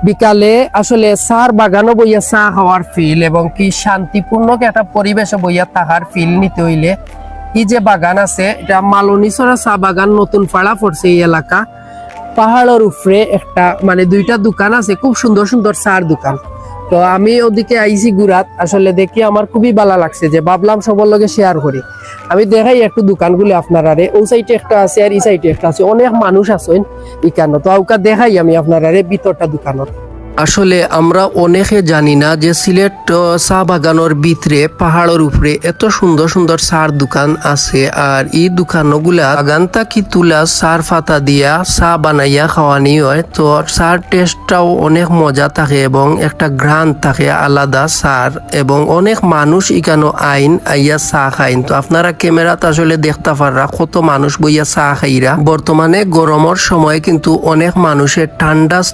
বিকালে আসলে চার বাগানও বইয়া চা খাওয়ার ফিল এবং কি শান্তিপূর্ণ একটা পরিবেশে বইয়া থাকার ফিল নিতে হইলে এই যে বাগান আছে এটা মালনীছড়া চা বাগান নতুন পাড়া পড়ছে এই এলাকা। পাহাড়ের উপরে একটা মানে দুইটা দোকান আছে, খুব সুন্দর সুন্দর চার দোকান। তো আমি ওদিকে আইছি ঘুরাত, আসলে দেখি আমার খুবই ভালো লাগছে, যে ভাবলাম সবার লগে শেয়ার করি। আমি দেখাই একটু দোকানগুলো আপনারা, ওই সাইডে একটা আছে আর এই সাইডে একটা আছে, অনেক মানুষ আছেন এখানে। তো ওকা দেখাই আমি আপনারা ভিতরটা দোকানত। আসলে আমরা অনেকে জানি না যে সিলেট চা বাগানের ভিতরে পাহাড়ের উপরে এত সুন্দর সুন্দর চার দোকান আছে। আর এই দোকানগুলা বাগান থাকি তুলা চার পাতা দিয়া চা বানাইয়া খাওয়ানি হয়। তো চার টেস্টটাও অনেক মজা থাকে এবং একটা ঘ্রাণ থাকে আলাদা চার, এবং অনেক মানুষ এখানে আইয়া চা খাইন। তো আপনারা ক্যামেরাত আসলে দেখতে পাররা কত মানুষ বইয়া চা খাইরা। বর্তমানে গরমের সময় কিন্তু অনেক মানুষের ঠান্ডা